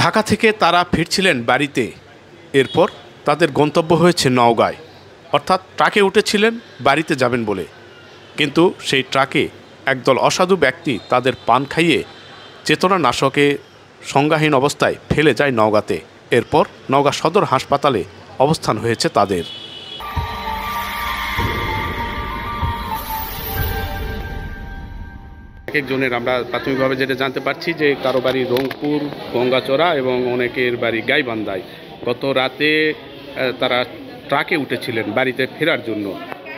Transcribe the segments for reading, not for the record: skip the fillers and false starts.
ঢাকা থেকে তারা ফিরছিলেন বাড়িতে। এরপর তাদের গন্তব্য হয়েছে নওগাঁয়, অর্থাৎ ট্রাকে উঠেছিলেন বাড়িতে যাবেন বলে। কিন্তু সেই ট্রাকে একদল অসাধু ব্যক্তি তাদের পান খাইয়ে চেতনানাশকে সংজ্ঞাহীন অবস্থায় ফেলে যায় নওগাঁতে। এরপর নওগাঁ সদর হাসপাতালে অবস্থান হয়েছে তাদের। এক একজনের আমরা প্রাথমিকভাবে যেটা জানতে পারছি যে কারো বাড়ি রংপুর গঙ্গাচড়া এবং অনেকের বাড়ি গাইবান্ধায়। গত রাতে তারা ট্রাকে উঠেছিলেন বাড়িতে ফেরার জন্য,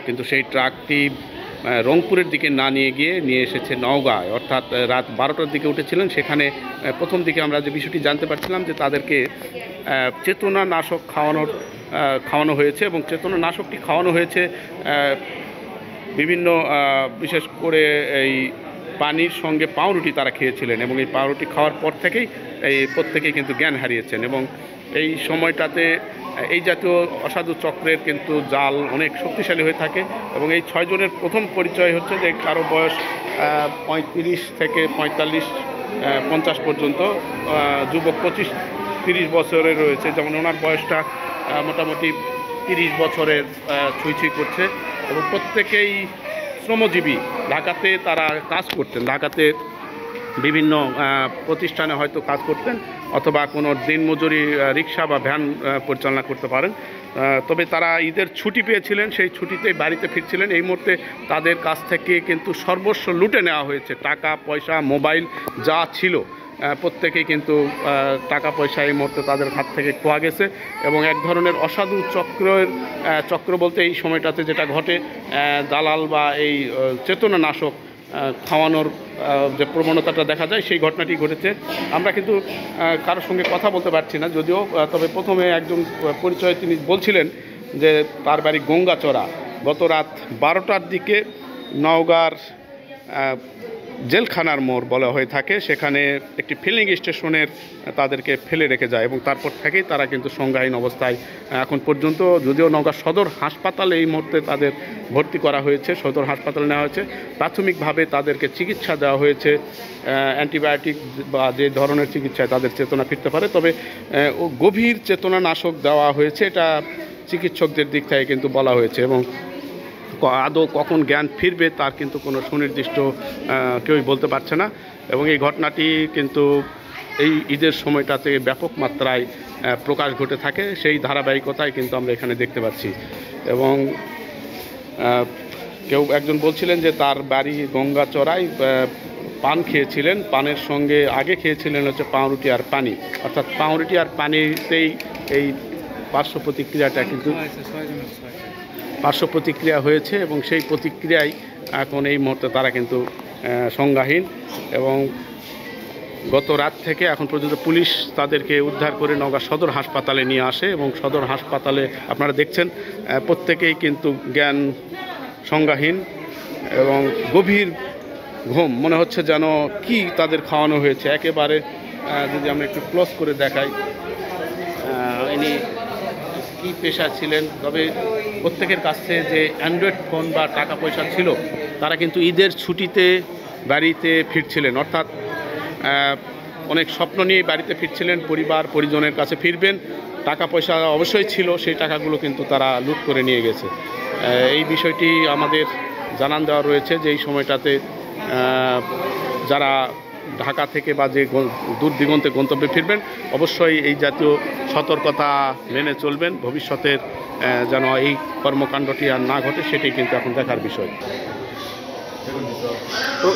কিন্তু সেই ট্রাকটি রংপুরের দিকে না নিয়ে এসেছে নওগাঁয়, অর্থাৎ রাত 12টার দিকে উঠেছিলেন। সেখানে প্রথম দিকে আমরা যে বিষয়টি জানতে পারছিলাম যে তাদেরকে চেতনানাশক খাওয়ানো হয়েছে, এবং চেতনানাশকটি খাওয়ানো হয়েছে বিভিন্ন বিশেষ করে এই পানির সঙ্গে পাউরুটি তারা খেয়েছিলেন, এবং এই পাউরুটি খাওয়ার পর থেকেই প্রত্যেকেই কিন্তু জ্ঞান হারিয়েছেন। এবং এই সময়টাতে এই জাতীয় অসাধু চক্রের কিন্তু জাল অনেক শক্তিশালী হয়ে থাকে। এবং এই 6 জনের প্রথম পরিচয় হচ্ছে যে কারো বয়স 35 থেকে 45, 50 পর্যন্ত, যুবক 25-30 বছরের রয়েছে। যেমন ওনার বয়সটা মোটামুটি 30 বছরের ছুঁই করছে, এবং প্রত্যেকেই শ্রমজীবী। ঢাকাতে তারা কাজ করতেন, ঢাকাতে বিভিন্ন প্রতিষ্ঠানে হয়তো কাজ করতেন, অথবা কোনো দিনমজুরি রিক্সা বা ভ্যান পরিচালনা করতে পারেন। তবে তারা ঈদের ছুটি পেয়েছিলেন, সেই ছুটিতে বাড়িতে ফিরছিলেন। এই মুহূর্তে তাদের কাছ থেকে কিন্তু সর্বস্ব লুটে নেওয়া হয়েছে। টাকা পয়সা, মোবাইল যা ছিল প্রত্যেকেই কিন্তু টাকা পয়সা এই মুহূর্তে তাদের হাত থেকে খোয়া গেছে। এবং এক ধরনের অসাধু চক্র বলতে এই সময়টাতে যেটা ঘটে, দালাল বা এই চেতনানাশক খাওয়ানোর যে প্রবণতাটা দেখা যায়, সেই ঘটনাটি ঘটেছে। আমরা কিন্তু কারোর সঙ্গে কথা বলতে পারছি না যদিও, তবে প্রথমে একজন পরিচয় তিনি বলছিলেন যে তার বাড়ি গঙ্গাচড়া। গত রাত 12টার দিকে নওগাঁর জেলখানার মোড় বলা হয়ে থাকে, সেখানে একটি ফিলিং স্টেশনের তাদেরকে ফেলে রেখে যায়, এবং তারপর থেকেই তারা কিন্তু সংজ্ঞাহীন অবস্থায় এখন পর্যন্ত। যদিও নওগাঁ সদর হাসপাতালে এই মুহূর্তে তাদের ভর্তি করা হয়েছে, সদর হাসপাতালে নেওয়া হয়েছে। প্রাথমিকভাবে তাদেরকে চিকিৎসা দেওয়া হয়েছে, অ্যান্টিবায়োটিক বা যে ধরনের চিকিৎসায় তাদের চেতনা ফিরতে পারে। তবে গভীর চেতনানাশক দেওয়া হয়েছে, এটা চিকিৎসকদের দিক থেকে কিন্তু বলা হয়েছে। এবং আদৌ কখন জ্ঞান ফিরবে তার কিন্তু কোনো সুনির্দিষ্ট কেউই বলতে পারছে না। এবং এই ঘটনাটি কিন্তু এই ঈদের সময়টাতে ব্যাপক মাত্রায় প্রকাশ ঘটে থাকে, সেই ধারাবাহিকতায় কিন্তু আমরা এখানে দেখতে পাচ্ছি। এবং কেউ একজন বলছিলেন যে তার বাড়ি গঙ্গাচড়ায়, পান খেয়েছিলেন, পানের সঙ্গে আগে খেয়েছিলেন হচ্ছে পাউরুটি আর পানি, অর্থাৎ পাউরুটি আর পানিতেই এই পার্শ্ব প্রতিক্রিয়া হয়েছে। এবং সেই প্রতিক্রিয়ায় এখন এই মুহূর্তে তারা কিন্তু সংজ্ঞাহীন। এবং গত রাত থেকে এখন পর্যন্ত পুলিশ তাদেরকে উদ্ধার করে নওগাঁ সদর হাসপাতালে নিয়ে আসে, এবং সদর হাসপাতালে আপনারা দেখছেন প্রত্যেকেই কিন্তু জ্ঞান সংজ্ঞাহীন এবং গভীর ঘুম। মনে হচ্ছে যেন কি তাদের খাওয়ানো হয়েছে একেবারে। যদি আমরা একটু ক্লোজ করে দেখাই, ইনি কী পেশা ছিলেন, তবে প্রত্যেকের কাছে যে অ্যান্ড্রয়েড ফোন বা টাকা পয়সা ছিল, তারা কিন্তু ঈদের ছুটিতে বাড়িতে ফিরছিলেন, অর্থাৎ অনেক স্বপ্ন নিয়ে বাড়িতে ফিরছিলেন, পরিবার পরিজনের কাছে ফিরবেন। টাকা পয়সা অবশ্যই ছিল, সেই টাকাগুলো কিন্তু তারা লুট করে নিয়ে গেছে। এই বিষয়টি আমাদের জানান দেওয়া রয়েছে যে এই সময়টাতে যারা ঢাকা থেকে বা যে দূর দিগন্তে গন্তব্যে ফিরবেন, অবশ্যই এই জাতীয় সতর্কতা মেনে চলবেন। ভবিষ্যতের যেন এই কর্মকাণ্ডটি আর না ঘটে, সেটাই কিন্তু এখন দেখার বিষয়। তো